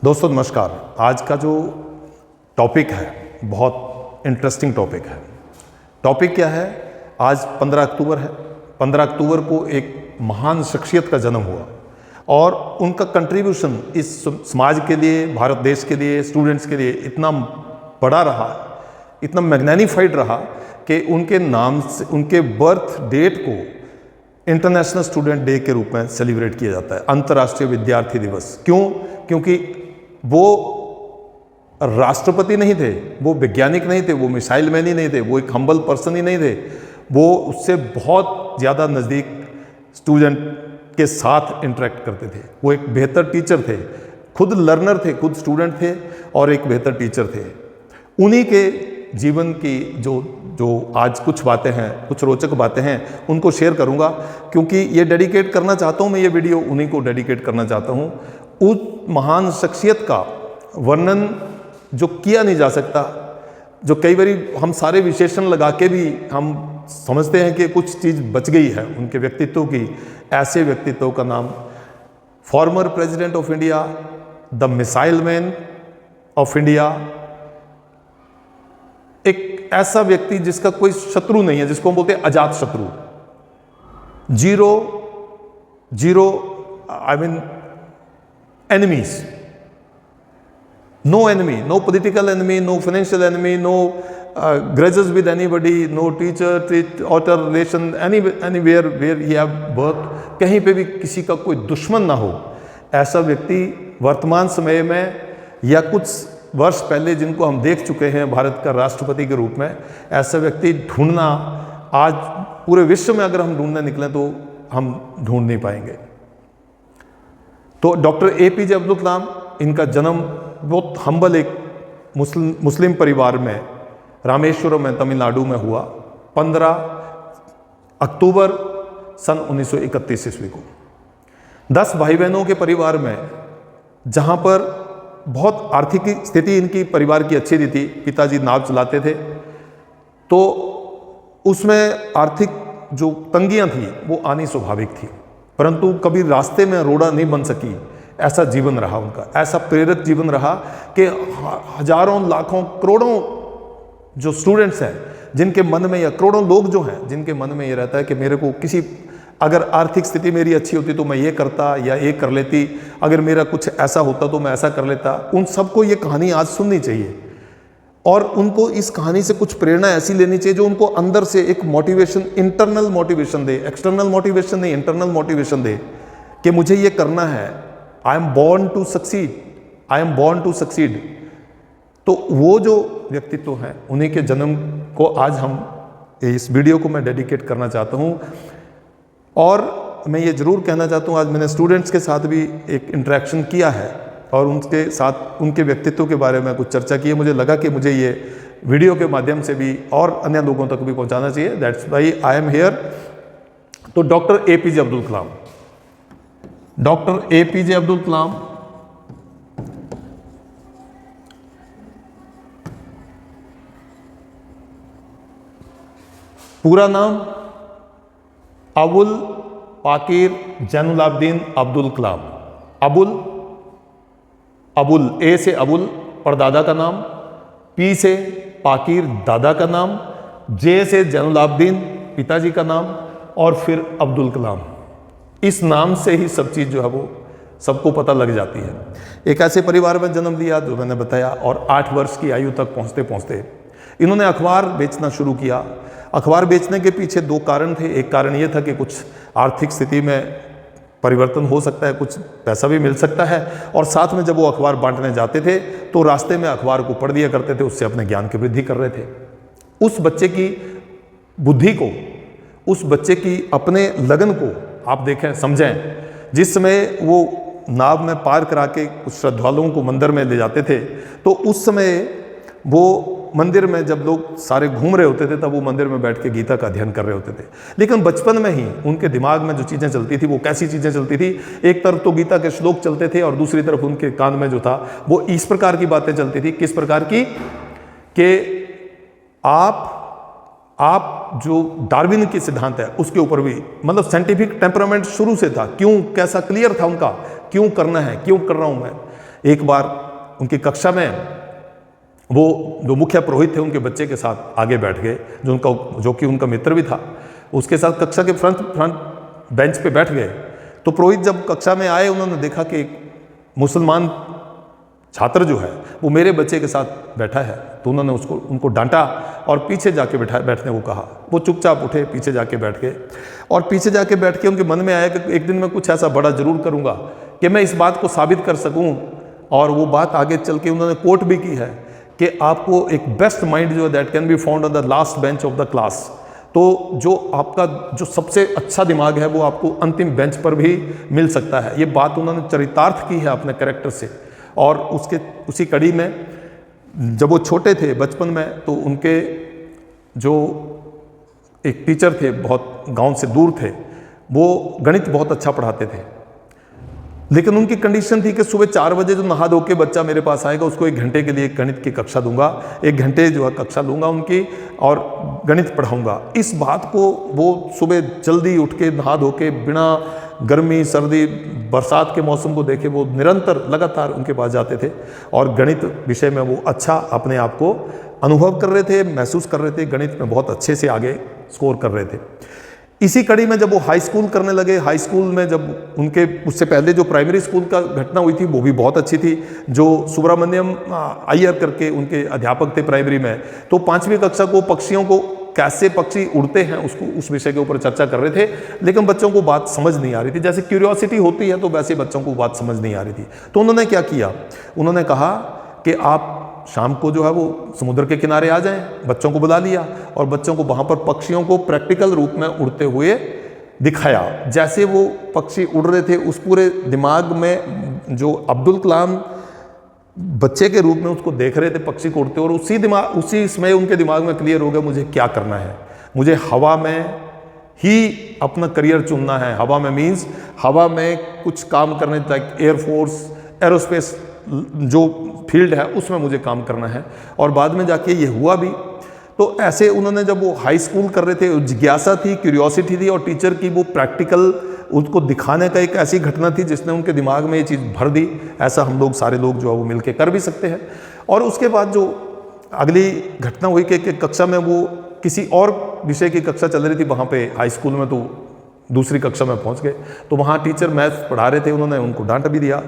दोस्तों नमस्कार। आज का जो टॉपिक है बहुत इंटरेस्टिंग टॉपिक है। टॉपिक क्या है? आज 15 अक्टूबर है। 15 अक्टूबर को एक महान शख्सियत का जन्म हुआ और उनका कंट्रीब्यूशन इस समाज के लिए, भारत देश के लिए, स्टूडेंट्स के लिए इतना बड़ा रहा, इतना मैग्नीफाइड रहा कि उनके नाम से, उनके बर्थ डेट को इंटरनेशनल स्टूडेंट डे के रूप में सेलिब्रेट किया जाता है, अंतर्राष्ट्रीय विद्यार्थी दिवस। क्यों? क्योंकि वो राष्ट्रपति नहीं थे, वो वैज्ञानिक नहीं थे, वो मिसाइल मैन ही नहीं थे, वो एक हम्बल पर्सन ही नहीं थे, वो उससे बहुत ज़्यादा नज़दीक स्टूडेंट के साथ इंटरेक्ट करते थे। वो एक बेहतर टीचर थे, खुद लर्नर थे, खुद स्टूडेंट थे और एक बेहतर टीचर थे। उन्हीं के जीवन की जो आज कुछ बातें हैं, कुछ रोचक बातें हैं, उनको शेयर करूंगा क्योंकि ये डेडिकेट करना चाहता हूं मैं, ये वीडियो उन्हीं को डेडिकेट करना चाहता हूं। उस महान शख्सियत का वर्णन जो किया नहीं जा सकता, जो कई बार हम सारे विशेषण लगा के भी हम समझते हैं कि कुछ चीज़ बच गई है उनके व्यक्तित्व की। ऐसे व्यक्तित्व का नाम former president of India, the missile man of India, एक ऐसा व्यक्ति जिसका कोई शत्रु नहीं है, जिसको हम बोलते हैं अजात शत्रु, zero I mean enemies, no enemy, no political enemy, no financial enemy, no grudges with anybody, no teacher author relation anywhere where he have worked, कहीं पे भी किसी का कोई दुश्मन ना हो। ऐसा व्यक्ति वर्तमान समय में या कुछ वर्ष पहले जिनको हम देख चुके हैं भारत का राष्ट्रपति के रूप में, ऐसा व्यक्ति ढूंढना आज पूरे विश्व में अगर हम ढूंढने निकलें तो हम ढूंढ नहीं पाएंगे। तो डॉक्टर APJ अब्दुल कलाम, इनका जन्म बहुत हम्बल एक मुस्लिम परिवार में रामेश्वरम में तमिलनाडु में हुआ 15 अक्टूबर सन 1931 ईस्वी को। 10 भाई बहनों के परिवार में, जहाँ पर बहुत आर्थिक स्थिति इनकी परिवार की अच्छी नहीं थी, पिताजी नाव चलाते थे, तो उसमें आर्थिक जो तंगियाँ थी वो आनी स्वाभाविक थी, परंतु कभी रास्ते में रोड़ा नहीं बन सकी। ऐसा जीवन रहा उनका, ऐसा प्रेरक जीवन रहा कि हजारों लाखों करोड़ों जो स्टूडेंट्स हैं जिनके मन में, या करोड़ों लोग जो हैं जिनके मन में ये रहता है कि मेरे को किसी, अगर आर्थिक स्थिति मेरी अच्छी होती तो मैं ये करता या ये कर लेती, अगर मेरा कुछ ऐसा होता तो मैं ऐसा कर लेता। उन सबको ये कहानी आज सुननी चाहिए और उनको इस कहानी से कुछ प्रेरणा ऐसी लेनी चाहिए जो उनको अंदर से एक मोटिवेशन, इंटरनल मोटिवेशन दे, एक्सटर्नल मोटिवेशन नहीं, इंटरनल मोटिवेशन दे कि मुझे ये करना है। I am born to succeed, I am born to succeed. तो वो जो व्यक्तित्व हैं, उन्हीं के जन्म को आज हम, इस वीडियो को मैं डेडिकेट करना चाहता हूँ। और मैं ये ज़रूर कहना चाहता हूँ, आज मैंने स्टूडेंट्स के साथ भी एक इंटरेक्शन किया है और उनके साथ उनके व्यक्तित्व के बारे में कुछ चर्चा की है। मुझे लगा कि मुझे ये वीडियो के माध्यम से भी और अन्य लोगों तक भी पहुंचाना चाहिए। That's why I am here. तो doctor APJ Abdul Kalam, doctor APJ Abdul Kalam पूरा नाम अबुल पाकिर जैनुलाब्दीन अब्दुल कलाम। अबुल ए से अबुल परदादा का नाम, P से पाकिर दादा का नाम, J से जैनुलाब्दीन पिताजी का नाम और फिर अब्दुल कलाम। इस नाम से ही सब चीज़ जो है वो सबको पता लग जाती है। एक ऐसे परिवार में जन्म लिया जो मैंने बताया, और 8 वर्ष की आयु तक पहुँचते पहुँचते इन्होंने अखबार बेचना शुरू किया। अखबार बेचने के पीछे 2 कारण थे। एक कारण ये था कि कुछ आर्थिक स्थिति में परिवर्तन हो सकता है, कुछ पैसा भी मिल सकता है, और साथ में जब वो अखबार बांटने जाते थे तो रास्ते में अखबार को पढ़ दिया करते थे, उससे अपने ज्ञान की वृद्धि कर रहे थे। उस बच्चे की बुद्धि को, उस बच्चे की अपने लगन को आप देखें, समझें। जिस समय वो नाव में पार करा के कुछ श्रद्धालुओं को मंदिर में ले जाते थे, तो उस समय वो मंदिर में जब लोग सारे घूम रहे होते थे तब वो मंदिर में बैठ के गीता का अध्ययन कर रहे होते थे। लेकिन बचपन में ही उनके दिमाग में जो चीज़ें चलती थी वो कैसी चीज़ें चलती थी, एक तरफ तो गीता के श्लोक चलते थे और दूसरी तरफ उनके कान में जो था वो इस प्रकार की बातें चलती थी। किस प्रकार की? कि आप जो डार्विन की सिद्धांत है उसके ऊपर भी, मतलब साइंटिफिक टेम्परामेंट शुरू से था। क्यों, कैसा क्लियर था उनका, क्यों करना है, क्यों कर रहा हूँ मैं, एक बार उनकी कक्षा में वो जो मुख्य पुरोहित थे उनके बच्चे के साथ आगे बैठ गए, जो कि उनका मित्र भी था, उसके साथ कक्षा के फ्रंट बेंच पे बैठ गए। तो पुरोहित जब कक्षा में आए, उन्होंने देखा कि एक मुसलमान छात्र जो है वो मेरे बच्चे के साथ बैठा है, तो उन्होंने उनको डांटा और पीछे जाके बैठने को कहा। वो चुपचाप उठे, पीछे जाके बैठ गए, और पीछे जाके बैठ के उनके मन में आया कि एक दिन मैं कुछ ऐसा बड़ा जरूर करूँगा कि मैं इस बात को साबित कर सकूँ। और वो बात आगे चल के उन्होंने कोट भी की है कि आपको एक बेस्ट माइंड जो है that can be found on the last bench of the class. तो जो आपका जो सबसे अच्छा दिमाग है वो आपको अंतिम बेंच पर भी मिल सकता है। ये बात उन्होंने चरितार्थ की है अपने कैरेक्टर से। और उसी कड़ी में जब वो छोटे थे बचपन में, तो उनके जो एक टीचर थे, बहुत गांव से दूर थे, वो गणित बहुत अच्छा पढ़ाते थे, लेकिन उनकी कंडीशन थी कि सुबह 4 बजे जो नहा धो के बच्चा मेरे पास आएगा उसको 1 घंटे के लिए गणित की कक्षा दूंगा, 1 घंटे जो है कक्षा लूँगा उनकी और गणित पढ़ाऊँगा। इस बात को वो सुबह जल्दी उठ के नहा धो के बिना गर्मी सर्दी बरसात के मौसम को देखे वो निरंतर लगातार उनके पास जाते थे और गणित विषय में वो अच्छा अपने आप को अनुभव कर रहे थे, महसूस कर रहे थे, गणित में बहुत अच्छे से आगे स्कोर कर रहे थे। इसी कड़ी में जब वो हाई स्कूल करने लगे, हाई स्कूल में जब उनके उससे पहले जो प्राइमरी स्कूल का घटना हुई थी वो भी बहुत अच्छी थी, जो सुब्रमण्यम अय्यर करके उनके अध्यापक थे प्राइमरी में, तो 5वीं कक्षा को पक्षियों को कैसे पक्षी उड़ते हैं उस विषय के ऊपर चर्चा कर रहे थे, लेकिन बच्चों को बात समझ नहीं आ रही थी। जैसे क्यूरियोसिटी होती है तो वैसे बच्चों को बात समझ नहीं आ रही थी। तो उन्होंने क्या किया, उन्होंने कहा कि आप शाम को जो है वो समुद्र के किनारे आ जाएं, बच्चों को बुला लिया और बच्चों को वहाँ पर पक्षियों को प्रैक्टिकल रूप में उड़ते हुए दिखाया। जैसे वो पक्षी उड़ रहे थे उस पूरे दिमाग में जो अब्दुल कलाम बच्चे के रूप में उसको देख रहे थे पक्षी को उड़ते, और उसी समय उनके दिमाग में क्लियर हो गया मुझे क्या करना है, मुझे हवा में ही अपना करियर चुनना है। हवा में मीन्स हवा में कुछ काम करने तक, एयरफोर्स एरोस्पेस जो फील्ड है उसमें मुझे काम करना है। और बाद में जाके ये हुआ भी। तो ऐसे उन्होंने जब वो हाई स्कूल कर रहे थे, जिज्ञासा थी, क्यूरियोसिटी थी, और टीचर की वो प्रैक्टिकल उसको दिखाने का एक ऐसी घटना थी जिसने उनके दिमाग में ये चीज़ भर दी। ऐसा हम लोग सारे लोग जो है वो मिलके कर भी सकते हैं। और उसके बाद जो अगली घटना हुई कि कक्षा में वो किसी और विषय की कक्षा चल रही थी वहाँ पे हाई स्कूल में, तो दूसरी कक्षा में पहुँच गए। तो वहाँ टीचर मैथ्स पढ़ा रहे थे, उन्होंने उनको डांट भी दिया,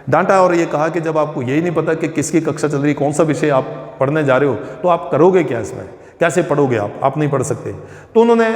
डांटा और ये कहा कि जब आपको यही नहीं पता कि किसकी कक्षा चल रही, कौन सा विषय आप पढ़ने जा रहे हो, तो आप करोगे क्या इसमें, कैसे पढ़ोगे आप नहीं पढ़ सकते। तो उन्होंने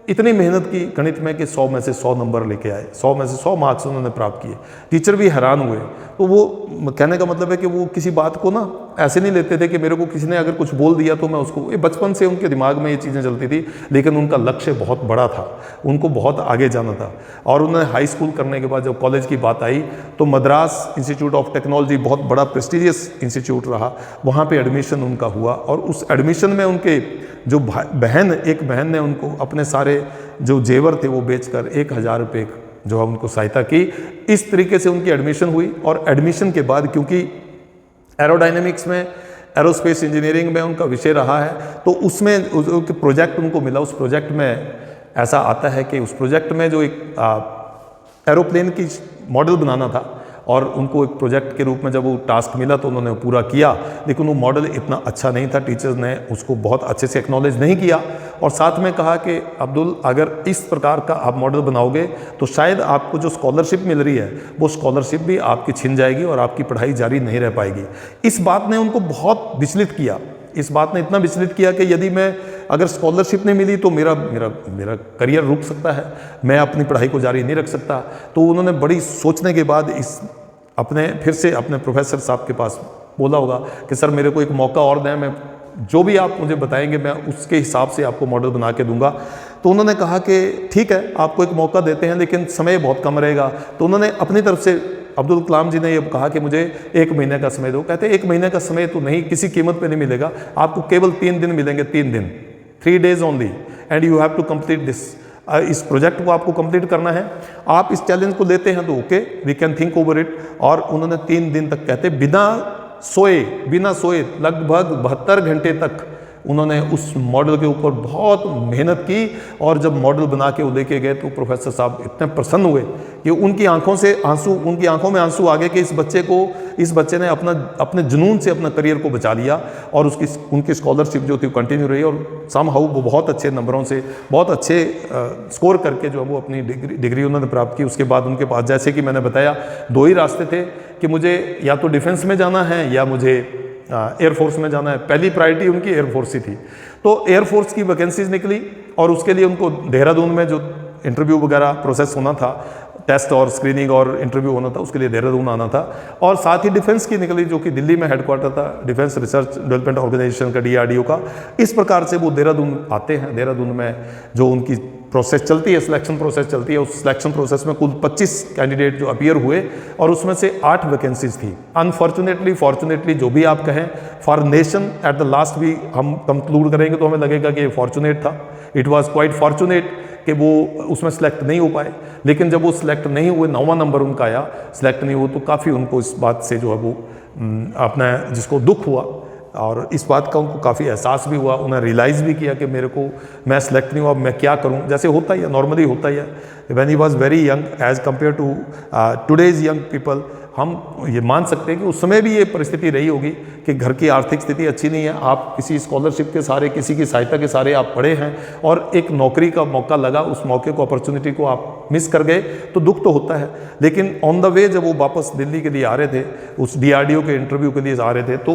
इतनी मेहनत की गणित में कि 100 में से 100 नंबर लेके आए, 100 में से 100 मार्क्स उन्होंने प्राप्त किए। टीचर भी हैरान हुए। तो वो कहने का मतलब है कि वो किसी बात को ना ऐसे नहीं लेते थे कि मेरे को किसी ने अगर कुछ बोल दिया तो मैं उसको, ये बचपन से उनके दिमाग में ये चीज़ें चलती थी, लेकिन उनका लक्ष्य बहुत बड़ा था, उनको बहुत आगे जाना था। और उन्होंने हाई स्कूल करने के बाद जब कॉलेज की बात आई तो मद्रास इंस्टीट्यूट ऑफ टेक्नोलॉजी बहुत बड़ा प्रेस्टिजियस इंस्टीट्यूट रहा, वहाँ पर एडमिशन उनका हुआ। और उस एडमिशन में उनके जो एक बहन ने उनको अपने सारे जो जेवर थे वो बेचकर 1000 रुपये जो है उनको सहायता की। इस तरीके से उनकी एडमिशन हुई। और एडमिशन के बाद क्योंकि एरोडायनेमिक्स में, एरोस्पेस इंजीनियरिंग में उनका विषय रहा है, तो उसमें प्रोजेक्ट उनको मिला। उस प्रोजेक्ट में ऐसा आता है कि उस प्रोजेक्ट में जो एक एरोप्लेन की मॉडल बनाना था, और उनको एक प्रोजेक्ट के रूप में जब वो टास्क मिला तो उन्होंने पूरा किया, लेकिन वो मॉडल इतना अच्छा नहीं था, टीचर्स ने उसको बहुत अच्छे से एक्नॉलेज नहीं किया। और साथ में कहा कि अब्दुल, अगर इस प्रकार का आप मॉडल बनाओगे तो शायद आपको जो स्कॉलरशिप मिल रही है वो स्कॉलरशिप भी आपकी छिन जाएगी और आपकी पढ़ाई जारी नहीं रह पाएगी। इस बात ने उनको बहुत विचलित किया। इस बात ने इतना विचलित किया कि यदि मैं अगर स्कॉलरशिप नहीं मिली तो मेरा करियर रुक सकता है, मैं अपनी पढ़ाई को जारी नहीं रख सकता। तो उन्होंने बड़ी सोचने के बाद फिर से अपने प्रोफेसर साहब के पास बोला होगा कि सर मेरे को एक मौका और दें, मैं जो भी आप मुझे बताएंगे मैं उसके हिसाब से आपको मॉडल बना के दूंगा। तो उन्होंने कहा कि ठीक है, आपको एक मौका देते हैं, लेकिन समय बहुत कम रहेगा। तो उन्होंने अपनी तरफ से, अब्दुल कलाम जी ने ये कहा कि मुझे 1 महीने का समय दो। कहते 1 महीने का समय तो नहीं, किसी कीमत पे नहीं मिलेगा, आपको केवल 3 दिन मिलेंगे, 3 दिन, 3 days only, and you have to complete this. इस प्रोजेक्ट को आपको कंप्लीट करना है। आप इस चैलेंज को लेते हैं तो okay, we can think over it. और उन्होंने 3 दिन तक, कहते बिना सोए लगभग 72 घंटे तक उन्होंने उस मॉडल के ऊपर बहुत मेहनत की और जब मॉडल बना के वो लेके गए तो प्रोफेसर साहब इतने प्रसन्न हुए कि उनकी आंखों में आंसू आ गए कि इस बच्चे ने अपने जुनून से अपना करियर को बचा लिया और उनकी स्कॉलरशिप जो थी कंटिन्यू रही और समहाउ वो बहुत अच्छे नंबरों से बहुत अच्छे स्कोर करके जो है वो अपनी डिग्री उन्होंने प्राप्त की। उसके बाद उनके पास, जैसे कि मैंने बताया, 2 ही रास्ते थे कि मुझे या तो डिफेंस में जाना है या मुझे एयरफोर्स में जाना है। पहली प्रायोरिटी उनकी एयरफोर्स ही थी। तो एयरफोर्स की वैकेंसीज निकली और उसके लिए उनको देहरादून में जो इंटरव्यू वगैरह प्रोसेस होना था, टेस्ट और स्क्रीनिंग और इंटरव्यू होना था, उसके लिए देहरादून आना था। और साथ ही डिफेंस की निकली जो कि दिल्ली में हेडक्वार्टर था डिफेंस रिसर्च डेवलपमेंट ऑर्गेनाइजेशन का, DRDO का। इस प्रकार से वो देहरादून आते हैं। देहरादून में जो उनकी प्रोसेस चलती है, सिलेक्शन प्रोसेस चलती है, उस सिलेक्शन प्रोसेस में कुल 25 कैंडिडेट जो अपीयर हुए और उसमें से 8 वैकेंसीज थी। अनफॉर्चुनेटली, फॉर्चुनेटली, जो भी आप कहें, for nation at the last भी हम कंक्लूड करेंगे तो हमें लगेगा कि ये फॉर्चुनेट था। इट वॉज क्वाइट फॉर्चुनेट कि वो उसमें सेलेक्ट नहीं हो पाए। लेकिन जब वो सिलेक्ट नहीं हुए, 9वां नंबर उनका आया, सिलेक्ट नहीं हुआ, तो काफ़ी उनको इस बात से जो है वो अपना जिसको दुख हुआ और इस बात का उनको काफ़ी एहसास भी हुआ। उन्हें रियलाइज़ भी किया कि मैं सेलेक्ट नहीं हुआ, अब मैं क्या करूं। जैसे होता ही है, नॉर्मली होता ही है। When he was very young age compare to today's young people, हम ये मान सकते हैं कि उस समय भी ये परिस्थिति रही होगी कि घर की आर्थिक स्थिति अच्छी नहीं है, आप किसी स्कॉलरशिप के सहारे, किसी की सहायता के सहारे आप पढ़े हैं और एक नौकरी का मौका लगा, उस मौके को, अपॉर्चुनिटी को आप मिस कर गए तो दुख तो होता है। लेकिन ऑन द वे जब वो वापस दिल्ली के लिए आ रहे थे, उस DRDO के इंटरव्यू के लिए आ रहे थे, तो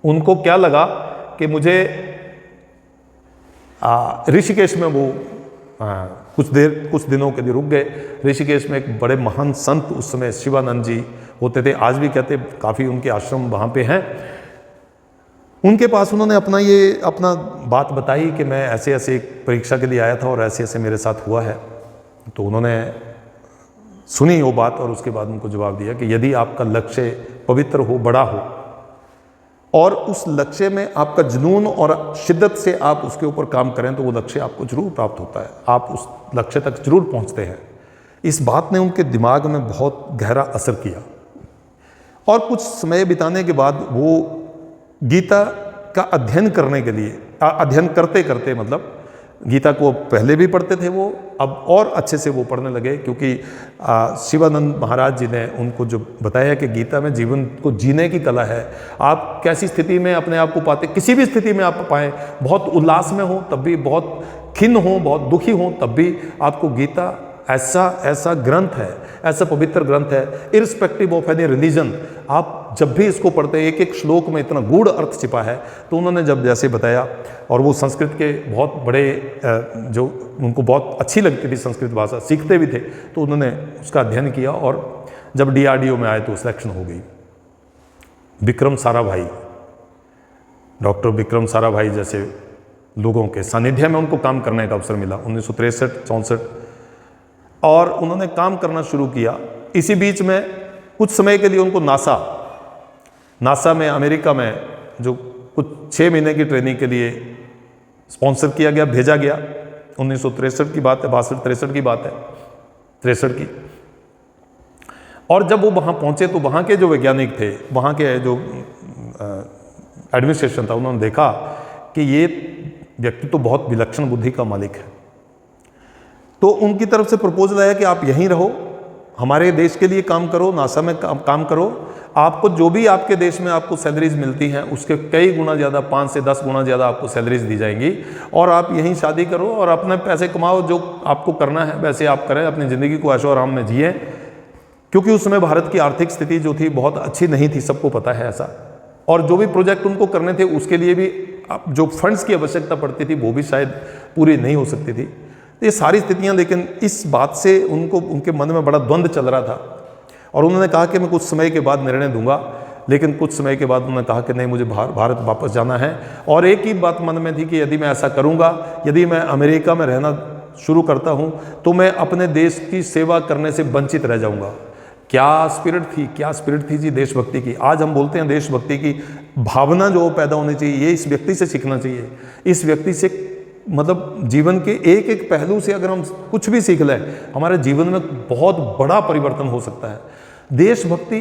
उनको क्या लगा कि मुझे ऋषिकेश में वो कुछ दिनों के लिए रुक गए। ऋषिकेश में एक बड़े महान संत उस समय शिवानंद जी होते थे, आज भी कहते, काफ़ी उनके आश्रम वहाँ पे हैं। उनके पास उन्होंने अपना बात बताई कि मैं ऐसे ऐसे एक परीक्षा के लिए आया था और ऐसे ऐसे मेरे साथ हुआ है। तो उन्होंने सुनी वो बात और उसके बाद उनको जवाब दिया कि यदि आपका लक्ष्य पवित्र हो, बड़ा हो और उस लक्ष्य में आपका जुनून और शिद्दत से आप उसके ऊपर काम करें तो वो लक्ष्य आपको जरूर प्राप्त होता है, आप उस लक्ष्य तक जरूर पहुंचते हैं। इस बात ने उनके दिमाग में बहुत गहरा असर किया और कुछ समय बिताने के बाद वो गीता का अध्ययन करने के लिए, अध्ययन करते करते, मतलब गीता को पहले भी पढ़ते थे वो, अब और अच्छे से वो पढ़ने लगे, क्योंकि शिवानंद महाराज जी ने उनको जो बताया कि गीता में जीवन को जीने की कला है। आप कैसी स्थिति में अपने आप को पाते, किसी भी स्थिति में आप पाएं, बहुत उल्लास में हो तब भी, बहुत खिन्न हो, बहुत दुखी हो तब भी, आपको गीता ऐसा ग्रंथ है, ऐसा पवित्र ग्रंथ है, इररिस्पेक्टिव ऑफ एनी रिलीजन। आप जब भी इसको पढ़ते हैं, एक एक श्लोक में इतना गूढ़ अर्थ छिपा है। तो उन्होंने जब जैसे बताया, और वो संस्कृत के बहुत बड़े, जो उनको बहुत अच्छी लगती थी संस्कृत भाषा, सीखते भी थे, तो उन्होंने उसका अध्ययन किया और जब DRDO में आए तो सिलेक्शन हो गई। विक्रम साराभाई, डॉक्टर विक्रम साराभाई जैसे लोगों के सानिध्य में उनको काम करने का अवसर मिला 1963-64, और उन्होंने काम करना शुरू किया। इसी बीच में कुछ समय के लिए उनको नासा में, अमेरिका में, जो कुछ 6 महीने की ट्रेनिंग के लिए स्पॉन्सर किया गया, भेजा गया। 1963 की बात है, 62-63 की बात है, 63 की। और जब वो वहाँ पहुँचे तो वहाँ के जो वैज्ञानिक थे, वहाँ के जो एडमिनिस्ट्रेशन था, उन्होंने देखा कि ये व्यक्ति तो बहुत विलक्षण बुद्धि का मालिक है। तो उनकी तरफ से प्रपोजल आया कि आप यहीं रहो, हमारे देश के लिए काम करो, नासा में काम करो, आपको जो भी आपके देश में आपको सैलरीज मिलती हैं उसके कई गुना ज़्यादा, 5 से 10 गुना ज़्यादा आपको सैलरीज दी जाएंगी, और आप यहीं शादी करो और अपने पैसे कमाओ, जो आपको करना है वैसे आप करें, अपनी ज़िंदगी को ऐशो आराम में जिए। क्योंकि उस समय भारत की आर्थिक स्थिति जो थी बहुत अच्छी नहीं थी, सबको पता है ऐसा, और जो भी प्रोजेक्ट उनको करने थे उसके लिए भी जो फंड्स की आवश्यकता पड़ती थी वो भी शायद पूरी नहीं हो सकती थी। ये सारी स्थितियां, लेकिन इस बात से उनके मन में बड़ा द्वंद्व चल रहा था और उन्होंने कहा कि मैं कुछ समय के बाद निर्णय दूंगा। लेकिन कुछ समय के बाद उन्होंने कहा कि नहीं, मुझे भारत वापस जाना है। और एक ही बात मन में थी कि यदि मैं ऐसा करूंगा, यदि मैं अमेरिका में रहना शुरू करता हूं तो मैं अपने देश की सेवा करने से वंचित रह जाऊंगा। क्या स्पिरिट थी जी देशभक्ति की। आज हम बोलते हैं देशभक्ति की भावना जो पैदा होनी चाहिए, ये इस व्यक्ति से सीखना चाहिए। इस व्यक्ति से, मतलब जीवन के एक एक पहलू से अगर हम कुछ भी सीख लें, हमारे जीवन में बहुत बड़ा परिवर्तन हो सकता है। देशभक्ति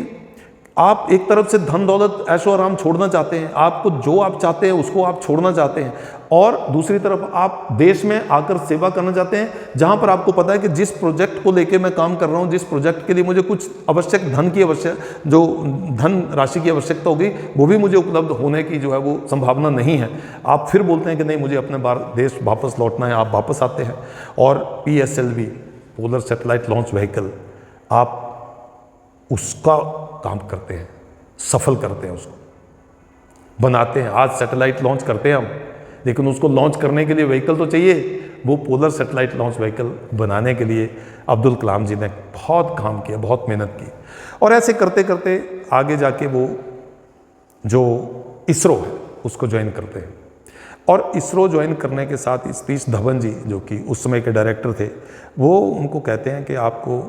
आप एक तरफ से धन दौलत ऐशो आराम छोड़ना चाहते हैं, आपको जो आप चाहते हैं उसको आप छोड़ना चाहते हैं, और दूसरी तरफ आप देश में आकर सेवा करना चाहते हैं, जहां पर आपको पता है कि जिस प्रोजेक्ट को लेके मैं काम कर रहा हूं, जिस प्रोजेक्ट के लिए मुझे कुछ आवश्यक जो धन राशि की आवश्यकता होगी वो भी मुझे उपलब्ध होने की जो है वो संभावना नहीं है, आप फिर बोलते हैं कि नहीं मुझे अपने देश वापस लौटना है, आप वापस आते हैं। और PSLV polar satellite launch vehicle, आप उसका काम करते हैं, सफल करते हैं, उसको बनाते हैं। आज सैटेलाइट लॉन्च करते हैं हम, लेकिन उसको लॉन्च करने के लिए व्हीकल तो चाहिए। वो पोलर सैटेलाइट लॉन्च व्हीकल बनाने के लिए अब्दुल कलाम जी ने बहुत काम किया, बहुत मेहनत की, और ऐसे करते करते आगे जाके वो जो इसरो है उसको ज्वाइन करते हैं। और इसरो ज्वाइन करने के साथ सतीश धवन जी जो कि उस समय के डायरेक्टर थे, वो उनको कहते हैं कि आपको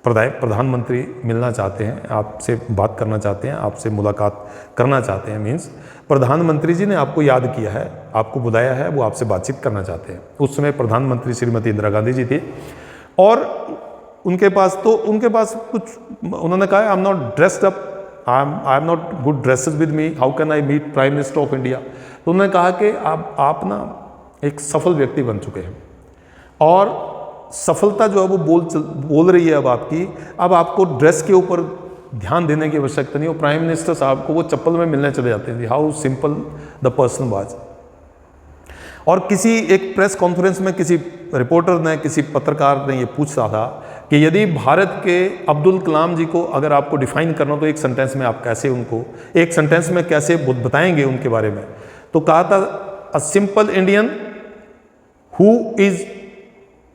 प्रधानमंत्री मिलना चाहते हैं, आपसे बात करना चाहते हैं, आपसे मुलाकात करना चाहते हैं। मीन्स प्रधानमंत्री जी ने आपको याद किया है, आपको बुलाया है, वो आपसे बातचीत करना चाहते हैं। उस समय प्रधानमंत्री श्रीमती इंदिरा गांधी जी थी, और उनके पास कुछ, उन्होंने कहा I am not dressed up, I am not good dresses with me, how can I meet prime minister of India. तो उन्होंने कहा कि आप ना एक सफल व्यक्ति बन चुके हैं, और सफलता जो है वो बोल रही है अब आपकी, अब आपको ड्रेस के ऊपर ध्यान देने की आवश्यकता नहीं हो। प्राइम मिनिस्टर साहब को वो चप्पल में मिलने चले जाते थे, how simple the person was. और किसी एक प्रेस कॉन्फ्रेंस में किसी रिपोर्टर ने, किसी पत्रकार ने ये पूछ रहा था कि यदि भारत के अब्दुल कलाम जी को अगर आपको डिफाइन करना तो एक सेंटेंस में आप कैसे उनको, एक सेंटेंस में कैसे बताएंगे उनके बारे में, तो कहा था a simple Indian who is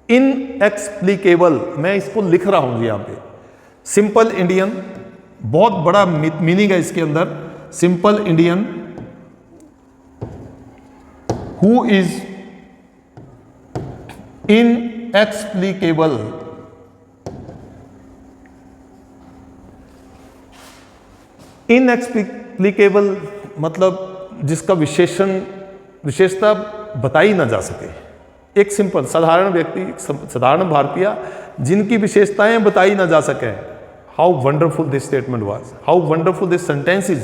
inexplicable. मैं इसको लिख रहा हूं जी यहां पे, सिंपल इंडियन, बहुत बड़ा मीनिंग है इसके अंदर। Simple Indian who is inexplicable. Inexplicable मतलब जिसका विशेषता बताई ना जा सके। एक सिंपल साधारण व्यक्ति, साधारण भारतीय जिनकी विशेषताएं बताई ना जा सके। How wonderful this statement was, how wonderful this sentence is,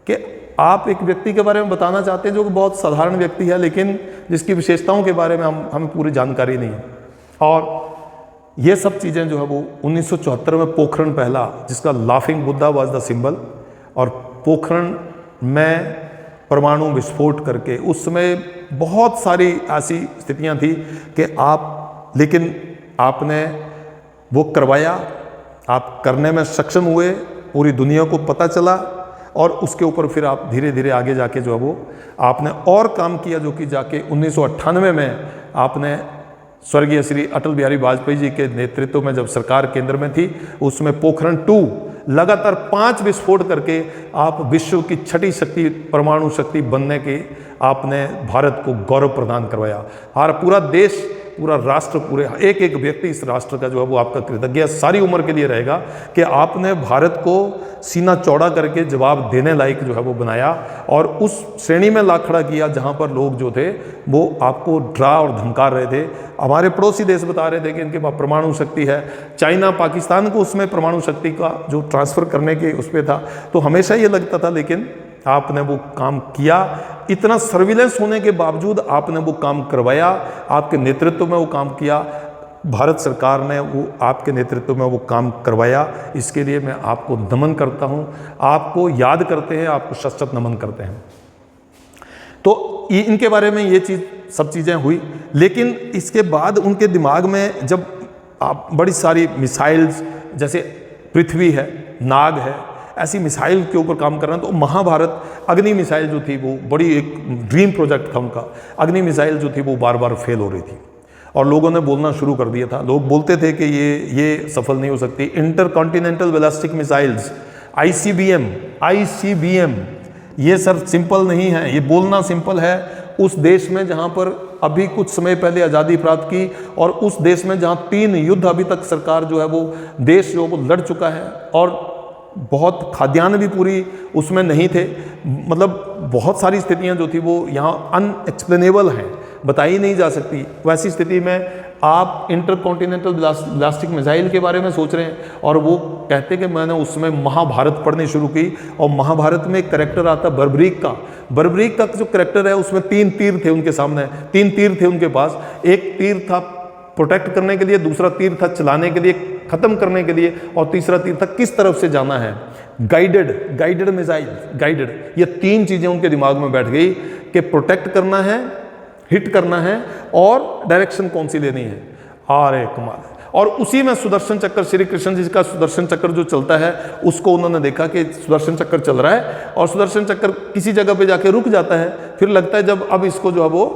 कि आप एक व्यक्ति के बारे में बताना चाहते हैं जो कि बहुत साधारण व्यक्ति है, लेकिन जिसकी विशेषताओं के बारे में हमें पूरी जानकारी नहीं है। और ये सब चीज़ें जो है वो 1974 में पोखरण पहला, जिसका laughing Buddha was the symbol, और पोखरण में परमाणु विस्फोट करके उस समय बहुत सारी ऐसी स्थितियां थी कि लेकिन आपने वो करवाया, आप करने में सक्षम हुए, पूरी दुनिया को पता चला, और उसके ऊपर फिर आप धीरे धीरे आगे जाके जो है वो आपने और काम किया, जो कि जाके 1998 में आपने स्वर्गीय श्री अटल बिहारी वाजपेयी जी के नेतृत्व में जब सरकार केंद्र में थी, उसमें पोखरण 2 लगातार 5 विस्फोट करके आप विश्व की छठी शक्ति, परमाणु शक्ति बनने के आपने भारत को गौरव प्रदान करवाया। हमारा पूरा देश, पूरा राष्ट्र, पूरे एक एक व्यक्ति इस राष्ट्र का जो है वो आपका कृतज्ञ सारी उम्र के लिए रहेगा कि आपने भारत को सीना चौड़ा करके जवाब देने लायक जो है वो बनाया, और उस श्रेणी में ला खड़ा किया जहां पर लोग जो थे वो आपको डरा और धमका रहे थे। हमारे पड़ोसी देश बता रहे थे कि इनके पास परमाणु शक्ति है, चाइना पाकिस्तान को उसमें परमाणु शक्ति का जो ट्रांसफ़र करने के उस पर था, तो हमेशा ये लगता था, लेकिन आपने वो काम किया। इतना सर्विलेंस होने के बावजूद आपने वो काम करवाया, आपके नेतृत्व में वो काम किया, भारत सरकार ने वो आपके नेतृत्व में वो काम करवाया। इसके लिए मैं आपको नमन करता हूँ, आपको याद करते हैं, आपको शत नमन करते हैं। तो इनके बारे में ये सब चीज़ें हुई, लेकिन इसके बाद उनके दिमाग में जब आप बड़ी सारी मिसाइल्स, जैसे पृथ्वी है, नाग है, ऐसी मिसाइल के ऊपर काम कर रहे हैं, तो महाभारत अग्नि मिसाइल जो थी वो बड़ी एक ड्रीम प्रोजेक्ट था उनका। अग्नि मिसाइल जो थी वो बार बार फेल हो रही थी, और लोगों ने बोलना शुरू कर दिया था। लोग बोलते थे कि ये सफल नहीं हो सकती। इंटरकॉन्टिनेंटल बैलिस्टिक मिसाइल्स, ICBM, ये सर सिंपल नहीं है। ये बोलना सिंपल है उस देश में जहां पर अभी कुछ समय पहले आज़ादी प्राप्त की, और उस देश में जहां 3 युद्ध अभी तक सरकार जो है वो देश जो वो लड़ चुका है, और बहुत खाद्यान्न भी पूरी उसमें नहीं थे। मतलब बहुत सारी स्थितियां जो थी वो यहाँ अनएक्सप्लेनेबल हैं, बताई नहीं जा सकती। वैसी स्थिति में आप इंटरकॉन्टिनेंटल बैलिस्टिक मिसाइल के बारे में सोच रहे हैं। और वो कहते कि मैंने उसमें महाभारत पढ़नी शुरू की, और महाभारत में एक करेक्टर आता बर्बरीक का। बर्बरीक का जो करेक्टर है उसमें 3 तीर थे उनके सामने, 3 तीर थे उनके पास। एक तीर था प्रोटेक्ट करने के लिए, दूसरा तीर था चलाने के लिए, खत्म करने के लिए, और तीसरा तीर था किस तरफ से जाना है। गाइडेड मिसाइल, गाइडेड, ये 3 चीजें उनके दिमाग में बैठ गई कि प्रोटेक्ट करना है, हिट करना है, और डायरेक्शन कौन सी लेनी है। अरे कमाल। और उसी में सुदर्शन चक्र, श्री कृष्ण जी का सुदर्शन चक्र जो चलता है, उसको उन्होंने देखा कि सुदर्शन चक्र चल रहा है और सुदर्शन चक्र किसी जगह पे जाके रुक जाता है। फिर लगता है जब अब इसको जो है वो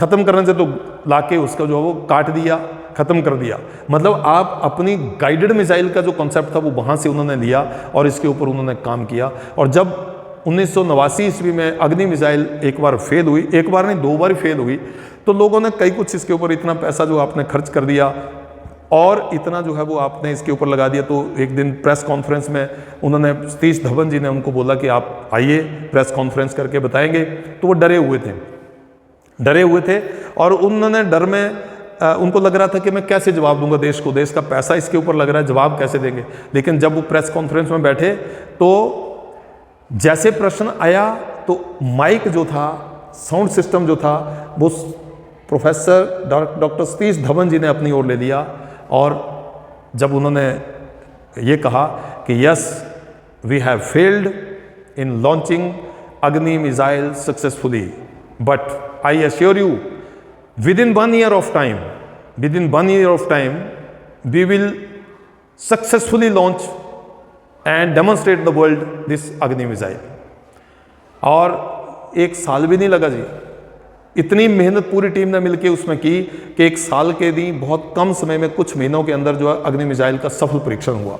खत्म करने से, तो लाके उसका जो है वो काट दिया, खत्म कर दिया। मतलब आप अपनी गाइडेड मिसाइल का जो कॉन्सेप्ट था वो वहां से उन्होंने लिया और इसके ऊपर उन्होंने काम किया। और जब 1989 ईस्वी में अग्नि मिसाइल एक बार फेल हुई, एक बार नहीं 2 बार फेल हुई, तो लोगों ने कई कुछ इसके ऊपर इतना पैसा जो आपने खर्च कर दिया और इतना जो है वो आपने इसके ऊपर लगा दिया। तो एक दिन प्रेस कॉन्फ्रेंस में उन्होंने, सतीश धवन जी ने उनको बोला कि आप आइए प्रेस कॉन्फ्रेंस करके बताएंगे। तो वो डरे हुए थे और उन्होंने डर में उनको लग रहा था कि मैं कैसे जवाब दूंगा देश को, देश का पैसा इसके ऊपर लग रहा है, जवाब कैसे देंगे। लेकिन जब वो प्रेस कॉन्फ्रेंस में बैठे तो जैसे प्रश्न आया तो माइक जो था, साउंड सिस्टम जो था, वो प्रोफेसर डॉक्टर सतीश धवन जी ने अपनी ओर ले लिया। और जब उन्होंने ये कहा कि yes we have failed in launching Agni missile successfully, but I assure you within 1 year of time we will successfully launch and demonstrate the world this Agni missile। और 1 साल भी नहीं लगा जी, इतनी मेहनत पूरी टीम ने मिलकर उसमें की कि 1 साल के नहीं, बहुत कम समय में, कुछ महीनों के अंदर जो है अग्नि मिसाइल का सफल परीक्षण हुआ।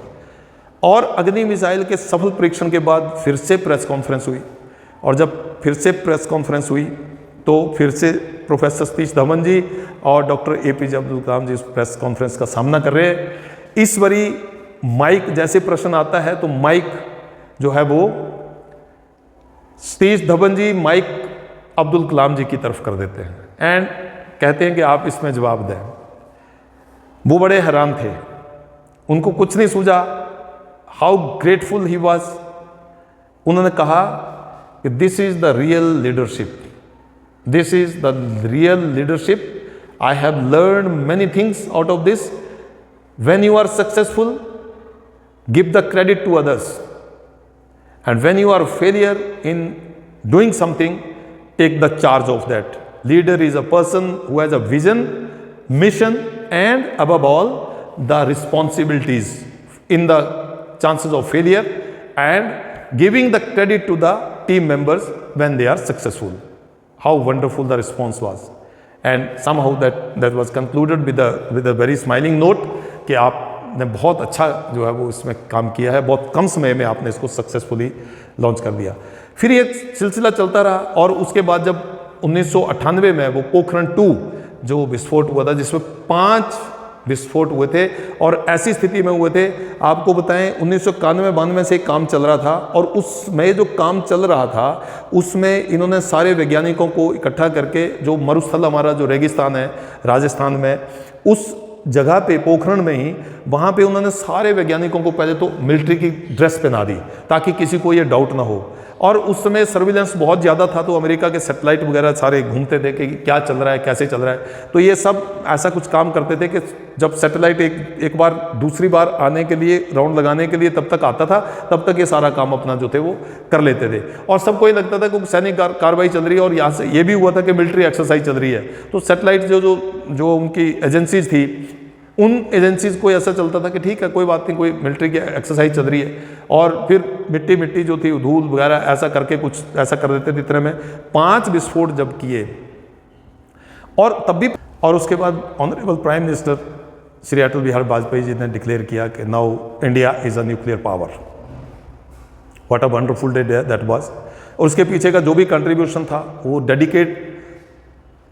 और अग्नि मिसाइल के सफल परीक्षण के बाद फिर से प्रेस कॉन्फ्रेंस हुई, और जब फिर से प्रेस कॉन्फ्रेंस हुई तो फिर से प्रोफेसर सतीश धवन जी और डॉक्टर APJ अब्दुल कलाम जी उस प्रेस कॉन्फ्रेंस का सामना कर रहे हैं। इस बारी माइक, जैसे प्रश्न आता है तो माइक जो है वो सतीश धवन जी माइक अब्दुल कलाम जी की तरफ कर देते हैं एंड कहते हैं कि आप इसमें जवाब दें। वो बड़े हैरान थे, उनको कुछ नहीं सूझा। How grateful he was. उन्होंने कहा कि this is the real leadership, this is the real leadership, I have learned many things out of this। when you are successful, give the credit to others, and when you are failure in doing something, take the charge of that। leader is a person who has a vision, mission, and above all the responsibilities in the chances of failure, and giving the credit to the team members when they are successful। How wonderful the response was, and somehow that was concluded with a very smiling note कि आपने बहुत अच्छा जो है वो इसमें काम किया है, बहुत कम समय में आपने इसको सक्सेसफुली लॉन्च कर दिया। फिर ये सिलसिला चलता रहा और उसके बाद जब 1998 में वो पोखरण 2 जो विस्फोट हुआ था, जिसमें 5 विस्फोट हुए थे और ऐसी स्थिति में हुए थे, आपको बताएं 1991-92 से काम चल रहा था और उसमें जो काम चल रहा था उसमें इन्होंने सारे वैज्ञानिकों को इकट्ठा करके, जो मरुस्थल हमारा जो रेगिस्तान है राजस्थान में, उस जगह पे पोखरण में ही, वहाँ पे उन्होंने सारे वैज्ञानिकों को पहले तो मिलिट्री की ड्रेस पहना दी ताकि किसी को ये डाउट ना हो। और उस समय सर्विलेंस बहुत ज़्यादा था, तो अमेरिका के सैटेलाइट वगैरह सारे घूमते थे कि क्या चल रहा है, कैसे चल रहा है। तो ये सब ऐसा कुछ काम करते थे कि जब सैटेलाइट एक बार दूसरी बार आने के लिए, राउंड लगाने के लिए तब तक आता था, तब तक ये सारा काम अपना जो थे वो कर लेते थे। और सबको ये लगता था कि सैनिक कार्रवाई चल रही है और यहाँ से ये भी हुआ था कि मिलिट्री एक्सरसाइज चल रही है। तो सैटेलाइट जो उनकी एजेंसीज थी, उन एजेंसीज को ऐसा चलता था कि ठीक है कोई बात नहीं, कोई मिलिट्री की एक्सरसाइज चल रही है। और फिर मिट्टी जो थी, धूल वगैरह ऐसा करके कुछ ऐसा कर देते थे। इतने में 5 विस्फोट जब किए और तब भी, और उसके बाद honourable prime minister Shri Atal Bihari Vajpayee ji ने डिक्लेयर किया कि now India is a nuclear power. What a wonderful day that was. और उसके पीछे का जो भी कंट्रीब्यूशन था वो डेडिकेट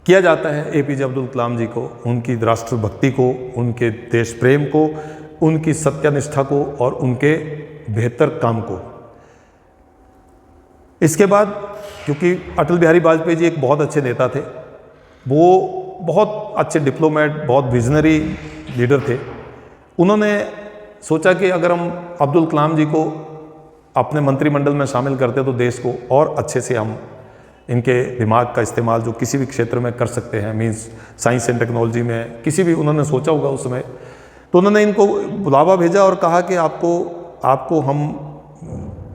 किया जाता है APJ अब्दुल कलाम जी को, उनकी राष्ट्रभक्ति को, उनके देश प्रेम को, उनकी सत्यनिष्ठा को और उनके बेहतर काम को। इसके बाद क्योंकि अटल बिहारी वाजपेयी जी एक बहुत अच्छे नेता थे, वो बहुत अच्छे डिप्लोमेट, बहुत विजनरी लीडर थे। उन्होंने सोचा कि अगर हम अब्दुल कलाम जी को अपने मंत्रिमंडल में शामिल करते तो देश को और अच्छे से हम इनके दिमाग का इस्तेमाल जो किसी भी क्षेत्र में कर सकते हैं, मीन्स साइंस एंड टेक्नोलॉजी में, किसी भी, उन्होंने सोचा होगा उस समय। तो उन्होंने इनको बुलावा भेजा और कहा कि आपको हम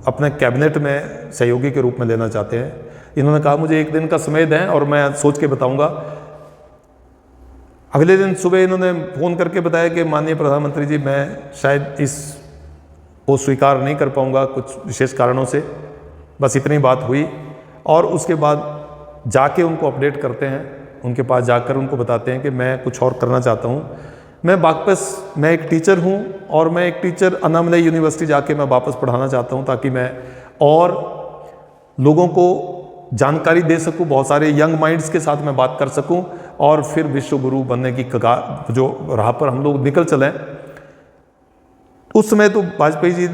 अपने कैबिनेट में सहयोगी के रूप में लेना चाहते हैं। इन्होंने कहा मुझे एक दिन का समय दें और मैं सोच के बताऊंगा। अगले दिन सुबह इन्होंने फ़ोन करके बताया कि माननीय प्रधानमंत्री जी, मैं शायद इसको स्वीकार नहीं कर पाऊंगा कुछ विशेष कारणों से। बस इतनी बात हुई और उसके बाद जाके उनको अपडेट करते हैं, उनके पास जाकर उनको बताते हैं कि मैं कुछ और करना चाहता हूँ, मैं एक टीचर हूँ और मैं एक टीचर अन्नामलई यूनिवर्सिटी जाके मैं वापस पढ़ाना चाहता हूँ ताकि मैं और लोगों को जानकारी दे सकूँ, बहुत सारे यंग माइंड्स के साथ मैं बात कर सकूँ और फिर विश्व गुरु बनने की कगार जो राह पर हम लोग निकल चलें। उस समय तो वाजपेयी जी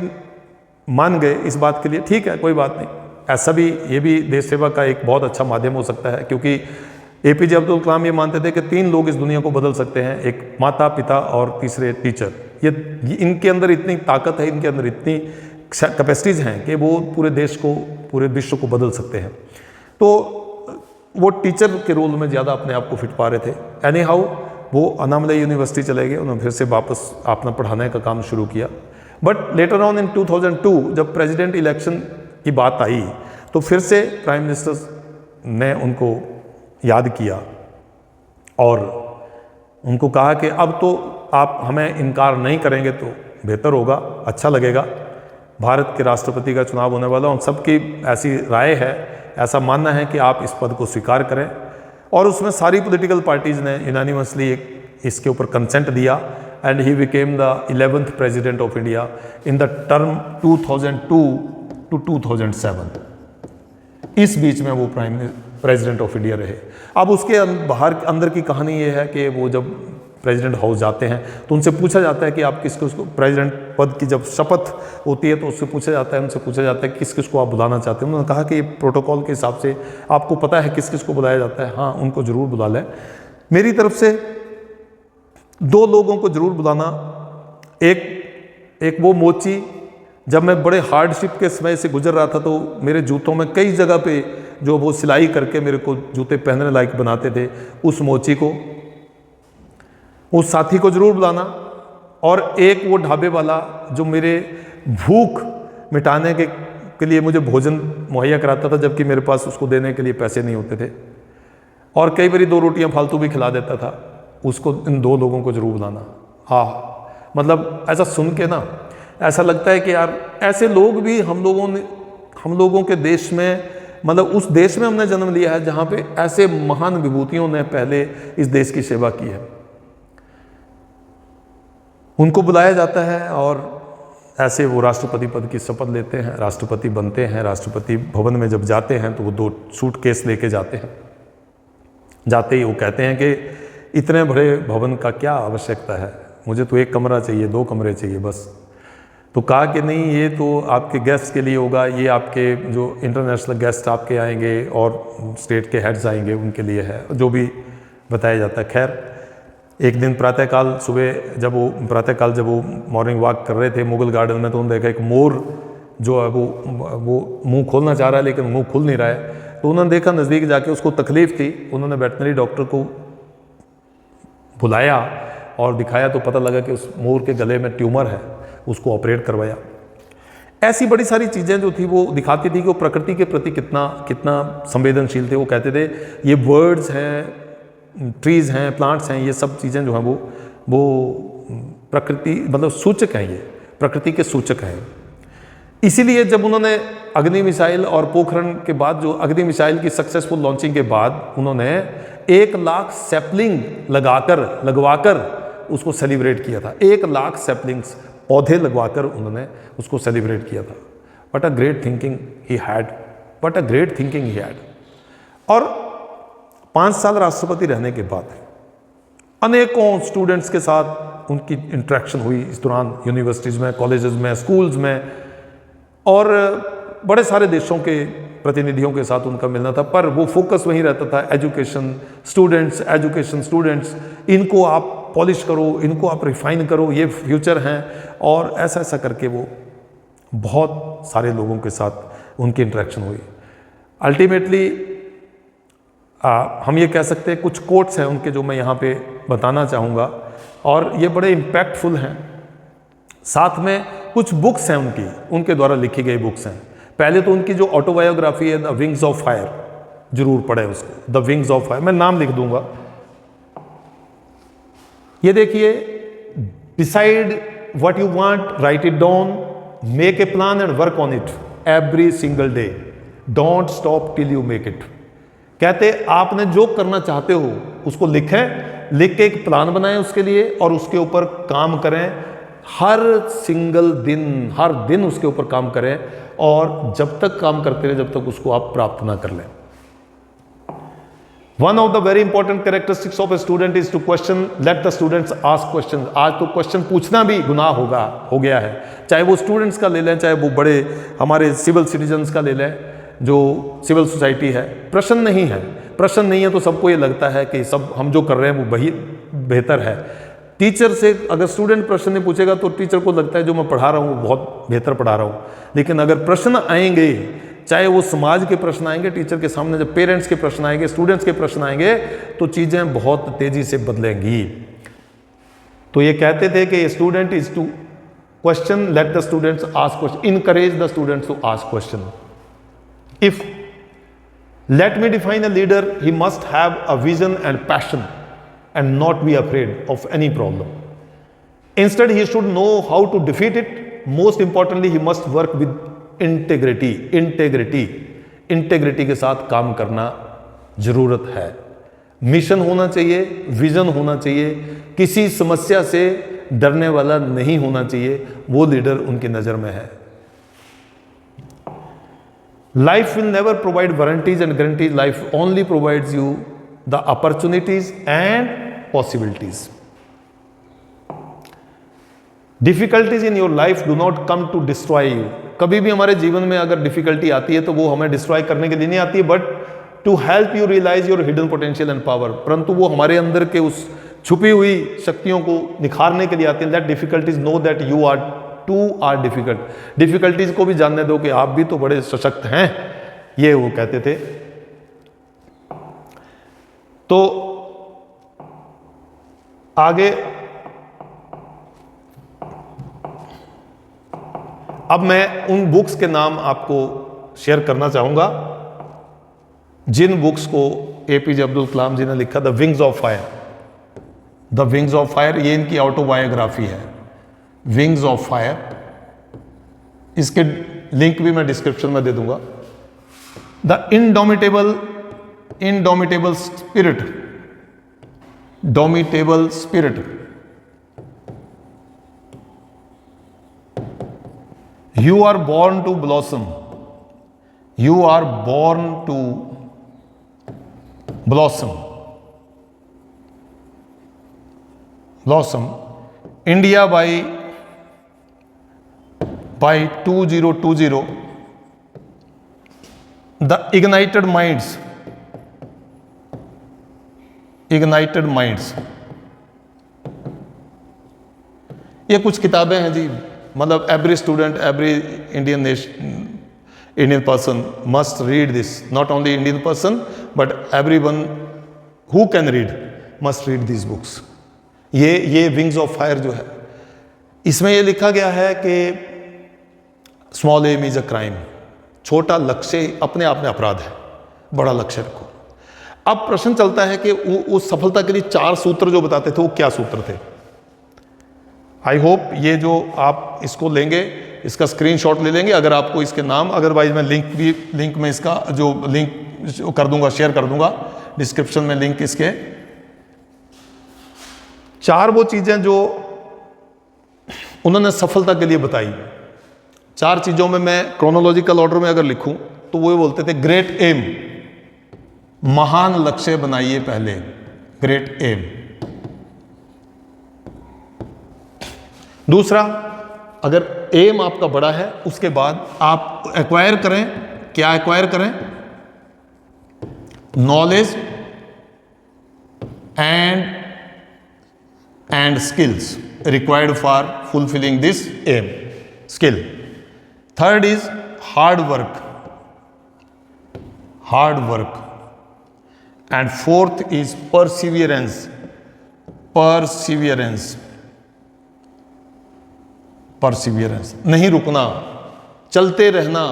मान गए इस बात के लिए, ठीक है कोई बात नहीं, ऐसा भी, ये भी देश सेवा का एक बहुत अच्छा माध्यम हो सकता है, क्योंकि एपीजे अब्दुल कलाम ये मानते थे कि 3 लोग इस दुनिया को बदल सकते हैं, एक माता पिता और तीसरे टीचर। ये इनके अंदर इतनी ताकत है, इनके अंदर इतनी कैपेसिटीज हैं कि वो पूरे देश को, पूरे विश्व को बदल सकते हैं। तो वो टीचर के रोल में ज़्यादा अपने आप को फिट पा रहे थे। एनी हाउ वो अन्नामलई यूनिवर्सिटी चले गए, उन्होंने फिर से वापस अपना पढ़ाने का काम शुरू किया। बट लेटर ऑन इन 2002 जब प्रेसिडेंट इलेक्शन की बात आई तो फिर से प्राइम मिनिस्टर ने उनको याद किया और उनको कहा कि अब तो आप हमें इनकार नहीं करेंगे तो बेहतर होगा, अच्छा लगेगा। भारत के राष्ट्रपति का चुनाव होने वाला, हम सबकी ऐसी राय है, ऐसा मानना है कि आप इस पद को स्वीकार करें। और उसमें सारी पॉलिटिकल पार्टीज ने यूनानिमसली इसके ऊपर कंसेंट दिया and he became the 11th president of India in the term 2002 to 2007। इस बीच में वो प्रेसिडेंट ऑफ इंडिया रहे। अब उसके बाहर अंदर की कहानी ये है कि वो जब प्रेसिडेंट हाउस जाते हैं तो उनसे पूछा जाता है कि आप किस किस को, प्रेसिडेंट पद की जब शपथ होती है तो उससे पूछा जाता है, उनसे पूछा जाता है किस किस को आप बुलाना चाहते हैं। उन्होंने कहा कि प्रोटोकॉल के हिसाब से आपको पता है किस किस को बुलाया जाता है, हाँ उनको जरूर बुला लें। मेरी तरफ से 2 लोगों को जरूर बुलाना। एक वो मोची, जब मैं बड़े हार्डशिप के समय से गुजर रहा था तो मेरे जूतों में कई जगह पे जो वो सिलाई करके मेरे को जूते पहनने लायक बनाते थे, उस मोची को, उस साथी को जरूर बुलाना। और एक वो ढाबे वाला जो मेरे भूख मिटाने के लिए मुझे भोजन मुहैया कराता था जबकि मेरे पास उसको देने के लिए पैसे नहीं होते थे, और कई बारी 2 रोटियां फालतू भी खिला देता था, उसको, इन 2 लोगों को जरूर बुलाना। हाँ, मतलब ऐसा सुन के ना ऐसा लगता है कि यार ऐसे लोग भी हम लोगों के देश में, मतलब उस देश में हमने जन्म लिया है जहाँ पे ऐसे महान विभूतियों ने पहले इस देश की सेवा की है। उनको बुलाया जाता है और ऐसे वो राष्ट्रपति पद की शपथ लेते हैं, राष्ट्रपति बनते हैं। राष्ट्रपति भवन में जब जाते हैं तो वो 2 सूटकेस लेके जाते हैं। जाते ही वो कहते हैं कि इतने बड़े भवन का क्या आवश्यकता है, मुझे तो 1 कमरा चाहिए, 2 कमरे चाहिए बस। तो कहा कि नहीं, ये तो आपके गेस्ट के लिए होगा, ये आपके जो इंटरनेशनल गेस्ट आपके आएंगे और स्टेट के हेड्स आएंगे उनके लिए है, जो भी बताया जाता है। खैर, एक दिन प्रातःकाल जब वो मॉर्निंग वॉक कर रहे थे मुगल गार्डन में, तो उन्होंने देखा एक मोर जो है वो मुंह खोलना चाह रहा है लेकिन मुंह खुल नहीं रहा है। तो उन्होंने देखा नज़दीक जाके, उसको तकलीफ थी। उन्होंने वेटनरी डॉक्टर को बुलाया और दिखाया तो पता लगा कि उस मोर के गले में ट्यूमर है, उसको ऑपरेट करवाया। ऐसी बड़ी सारी चीज़ें जो थी वो दिखाती थी कि वो प्रकृति के प्रति कितना संवेदनशील थे। वो कहते थे ये बर्ड्स हैं, ट्रीज़ हैं, प्लांट्स हैं, ये सब चीज़ें जो हैं वो प्रकृति, मतलब सूचक हैं, ये प्रकृति के सूचक हैं। इसीलिए जब उन्होंने अग्नि मिसाइल और पोखरण के बाद, जो अग्नि मिसाइल की सक्सेसफुल लॉन्चिंग के बाद उन्होंने 1 लाख सैपलिंग लगवाकर उसको सेलिब्रेट किया था। 1 लाख सैपलिंग्स, पौधे लगवाकर उन्होंने उसको सेलिब्रेट किया था। What a great thinking he had. और 5 साल राष्ट्रपति रहने के बाद अनेकों स्टूडेंट्स के साथ उनकी इंटरेक्शन हुई इस दौरान, यूनिवर्सिटीज़ में, कॉलेजेस में, स्कूल्स में, और बड़े सारे देशों के प्रतिनिधियों के साथ उनका मिलना था, पर वो फोकस वहीं रहता था एजुकेशन स्टूडेंट्स, इनको आप पॉलिश करो, इनको आप रिफाइन करो, ये फ्यूचर हैं। और ऐसा ऐसा करके वो बहुत सारे लोगों के साथ उनकी इंटरेक्शन हुई। अल्टीमेटली हम ये कह सकते हैं, कुछ कोट्स हैं उनके जो मैं यहाँ पे बताना चाहूँगा और ये बड़े इम्पैक्टफुल हैं। साथ में कुछ बुक्स हैं उनके द्वारा लिखी गई बुक्स हैं। पहले तो उनकी जो ऑटोबायोग्राफी है द विंग्स ऑफ फायर, जरूर पढ़े उसको, द विंग्स ऑफ फायर, मैं नाम लिख दूंगा। ये देखिए, decide what you want, right it down, make a plan and work on it every single day, don't stop till you make it. कहते आपने जो करना चाहते हो उसको लिखें, लिख के एक प्लान बनाएं उसके लिए और उसके ऊपर काम करें। हर सिंगल दिन, हर दिन उसके ऊपर काम करें और जब तक काम करते रहे जब तक उसको आप प्राप्त ना कर लें। One of the very important characteristics of a student is to question, let the students ask question. आज तो क्वेश्चन पूछना भी गुनाह हो गया है, चाहे वो स्टूडेंट्स का ले लें, चाहे वो बड़े हमारे सिविल सिटीजन्स का ले लें, जो सिविल सोसाइटी है। प्रश्न नहीं है तो सबको ये लगता है कि सब हम जो कर रहे हैं वो वही बेहतर है। टीचर से अगर स्टूडेंट प्रश्न नहीं पूछेगा तो टीचर को लगता है जो मैं पढ़ा रहा हूँ वो बहुत बेहतर पढ़ा रहा हूँ। लेकिन अगर प्रश्न आएंगे, चाहे वो समाज के प्रश्न आएंगे टीचर के सामने, जब पेरेंट्स के प्रश्न आएंगे, स्टूडेंट्स के प्रश्न आएंगे, तो चीज़ें बहुत तेज़ी से बदलेंगी। तो ये कहते थे कि student is to question, let the students ask question, encourage the students to ask question. If let me define a leader, he must have a vision and passion and not be afraid of any problem. Instead, he should know how to defeat it. Most importantly, he must work with integrity के साथ काम करना जरूरत है। Mission होना चाहिए, vision होना चाहिए, किसी समस्या से डरने वाला नहीं होना चाहिए, वो लीडर उनकी नज़र में है। Life will never provide warranties and guarantees. Life only provides you the opportunities and possibilities. Difficulties in your life do not come to destroy you. कभी भी हमारे जीवन में अगर डिफिकल्टी आती है तो वो हमें डिस्ट्रॉय करने के लिए नहीं आती है, but to help you realise your hidden potential and power. परंतु वो हमारे अंदर के उस छुपी हुई शक्तियों को निखारने के लिए आती है। Let difficulties know that you are too are difficult. Difficulties को भी जानने दो कि आप भी तो बड़े सशक्त हैं, ये वो कहते थे। तो आगे अब मैं उन बुक्स के नाम आपको शेयर करना चाहूंगा जिन बुक्स को एपीजे अब्दुल कलाम जी ने लिखा। The wings of fire, the wings of fire, ये इनकी ऑटोबायोग्राफी है, विंग्स ऑफ फायर। इसके लिंक भी मैं डिस्क्रिप्शन में दे दूंगा। The indomitable spirit, domitable spirit, you are born to blossom, you are born to blossom, India by 2020, the ignited minds, ये कुछ किताबें हैं जी। मतलब every student, every Indian person must read this, not only Indian person but everyone who can read must read this books. ये wings of fire जो है, इसमें ये लिखा गया है कि small aim is a crime, छोटा लक्ष्य अपने आप में अपराध है, बड़ा लक्ष्य रखो। अब प्रश्न चलता है कि उस सफलता के लिए 4 सूत्र जो बताते थे वो क्या सूत्र थे। आई होप ये जो आप इसको लेंगे, इसका स्क्रीनशॉट ले लेंगे। अगर आपको इसके नाम, अदरवाइज मैं लिंक में इसका जो लिंक कर दूंगा, शेयर कर दूंगा डिस्क्रिप्शन में लिंक इसके। 4 वो चीजें जो उन्होंने सफलता के लिए बताई। 4 चीजों में मैं क्रोनोलॉजिकल ऑर्डर में अगर लिखूं तो वो बोलते थे ग्रेट एम, महान लक्ष्य बनाइए पहले, ग्रेट एम। दूसरा, अगर एम आपका बड़ा है उसके बाद आप एक्वायर करें क्या एक्वायर करें? Knowledge and skills required for fulfilling this aim, skill. Third is hard work. And fourth is perseverance. नहीं रुकना, चलते रहना,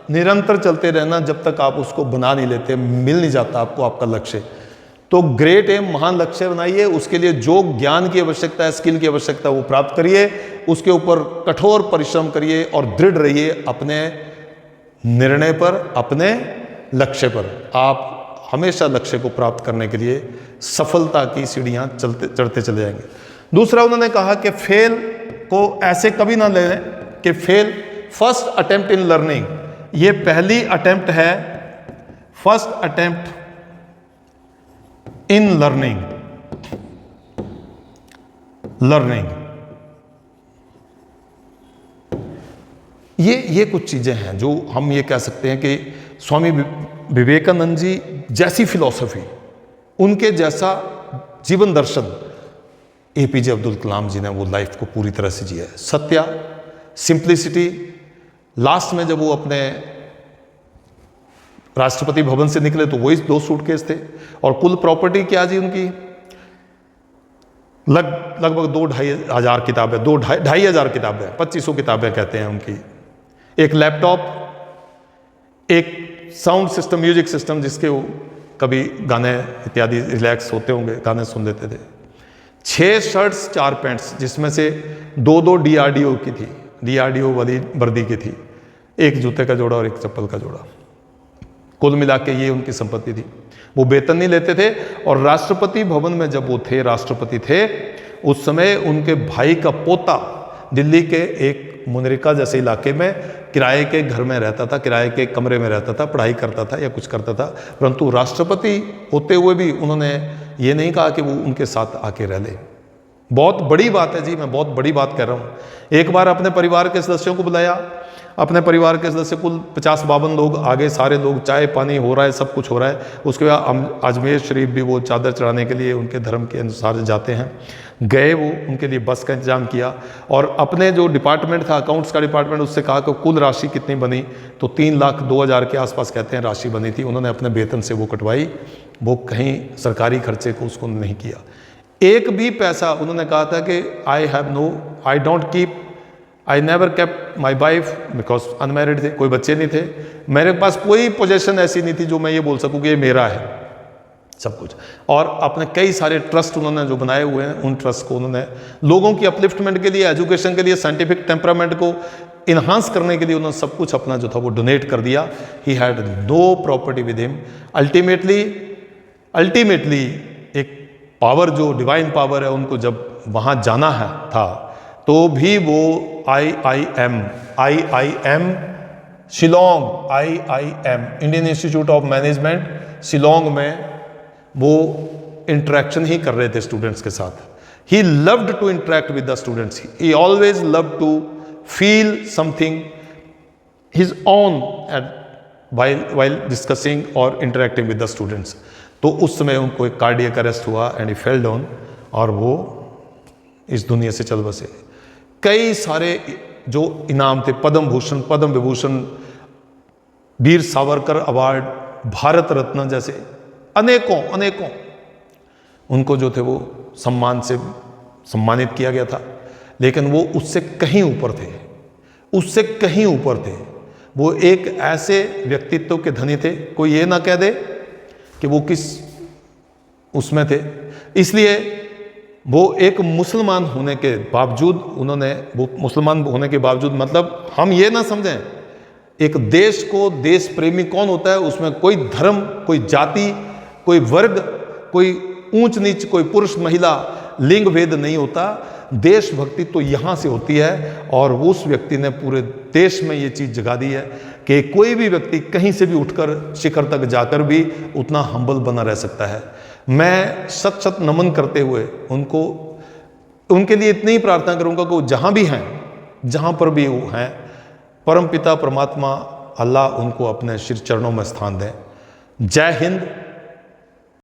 निरंतर चलते रहना जब तक आप उसको बना नहीं लेते, मिल नहीं जाता आपको आपका लक्ष्य. तो ग्रेट एम, महान लक्ष्य बनाइए. उसके लिए जो ज्ञान की आवश्यकता है, स्किल की आवश्यकता है, वो प्राप्त करिए. उसके ऊपर कठोर परिश्रम करिए और दृढ़ रहिए अपने निर्णय पर, अपने लक्ष्य पर. आप हमेशा लक्ष्य को प्राप्त करने के लिए सफलता की सीढ़ियां चढ़ते चले जाएंगे. दूसरा उन्होंने कहा कि फेल को ऐसे कभी ना लें कि fail first attempt in learning. ये पहली अटेम्प्ट है, फर्स्ट अटेम्प्ट इन लर्निंग. ये कुछ चीजें हैं जो हम ये कह सकते हैं कि स्वामी विवेकानंद जी जैसी फिलॉसफी, उनके जैसा जीवन दर्शन एपीजे अब्दुल कलाम जी ने वो लाइफ को पूरी तरह से जिया है. सत्या, सिंप्लिसिटी. लास्ट में जब वो अपने राष्ट्रपति भवन से निकले तो वही 2 सूटकेस थे और कुल प्रॉपर्टी क्या जी उनकी, लगभग 2-2.5 हजार किताबें, 2-2.5 हजार किताबें, 2500 किताबें कहते हैं उनकी. एक लैपटॉप, एक साउंड सिस्टम, म्यूजिक सिस्टम जिसके वो कभी गाने इत्यादि रिलैक्स होते होंगे, गाने सुन लेते थे. 6 शर्ट्स 4 पैंट्स जिसमें से 2 डीआरडीओ की थी, डीआरडीओ वाली वर्दी की थी. एक जूते का जोड़ा और एक चप्पल का जोड़ा. कुल मिला के ये उनकी संपत्ति थी. वो वेतन नहीं लेते थे. और राष्ट्रपति भवन में जब वो थे, राष्ट्रपति थे, उस समय उनके भाई का पोता दिल्ली के एक मुनरिका जैसे इलाके में किराए के घर में रहता था, किराए के कमरे में रहता था, पढ़ाई करता था या कुछ करता था. परंतु राष्ट्रपति होते हुए भी उन्होंने ये नहीं कहा कि वो उनके साथ आके रह ले. बहुत बड़ी बात है जी, मैं बहुत बड़ी बात कह रहा हूँ. एक बार अपने परिवार के सदस्यों को बुलाया, अपने परिवार के सदस्य कुल 50-52 लोग, आगे सारे लोग, चाय पानी हो रहा है, सब कुछ हो रहा है. उसके बाद अजमेर शरीफ भी वो चादर चढ़ाने के लिए उनके धर्म के अनुसार जाते हैं. गए, वो उनके लिए बस का इंतजाम किया और अपने जो डिपार्टमेंट था, अकाउंट्स का डिपार्टमेंट, उससे कहा कि कुल राशि कितनी बनी. तो 3,02,000 के आसपास कहते हैं राशि बनी थी. उन्होंने अपने वेतन से वो कटवाई. वो कहीं सरकारी खर्चे को उसको नहीं किया. एक भी पैसा, उन्होंने कहा था कि I never kept my wife because unmarried थे, कोई बच्चे नहीं थे. मेरे पास कोई पोजेशन ऐसी नहीं थी जो मैं ये बोल सकूं कि ये मेरा है सब कुछ. और अपने कई सारे ट्रस्ट उन्होंने जो बनाए हुए हैं, उन ट्रस्ट को उन्होंने लोगों की अपलिफ्टमेंट के लिए, एजुकेशन के लिए, साइंटिफिक टेम्परामेंट को इन्हांस करने के लिए उन्होंने सब कुछ अपना जो था वो डोनेट कर दिया. He had no property with him. Ultimately एक पावर, जो डिवाइन पावर है, उनको जब वहाँ जाना है था तो भी वो IIM Shillong, IIM Indian institute of management Shillong में वो इंटरेक्शन ही कर रहे थे स्टूडेंट्स के साथ. He loved to interact with the students. He always loved to feel something his own while discussing और इंटरेक्टिंग विद द स्टूडेंट्स. तो उस समय उनको एक कार्डियक अरेस्ट हुआ एंड ही फेल डाउन और वो इस दुनिया से चल बसे. कई सारे जो इनाम थे, पद्म भूषण, पद्म विभूषण, वीर सावरकर अवार्ड, भारत रत्न जैसे अनेकों उनको जो थे वो सम्मान से सम्मानित किया गया था. लेकिन वो उससे कहीं ऊपर थे. वो एक ऐसे व्यक्तित्व के धनी थे, कोई ये ना कह दे कि वो किस उसमें थे. इसलिए वो एक मुसलमान होने के बावजूद, उन्होंने वो मुसलमान होने के बावजूद, मतलब हम ये ना समझें, एक देश को, देश प्रेमी कौन होता है, उसमें कोई धर्म, कोई जाति, कोई वर्ग, कोई ऊंच नीच, कोई पुरुष महिला, लिंग भेद नहीं होता. देशभक्ति तो यहाँ से होती है. और उस व्यक्ति ने पूरे देश में ये चीज़ जगा दी है कि कोई भी व्यक्ति कहीं से भी उठकर शिखर तक जाकर भी उतना हम्बल बना रह सकता है. मैं सत नमन करते हुए उनको, उनके लिए इतनी ही प्रार्थना करूंगा कि वो जहाँ भी हैं, जहाँ पर भी वो हैं, परमपिता परमात्मा अल्लाह उनको अपने श्री चरणों में स्थान दें। जय हिंद,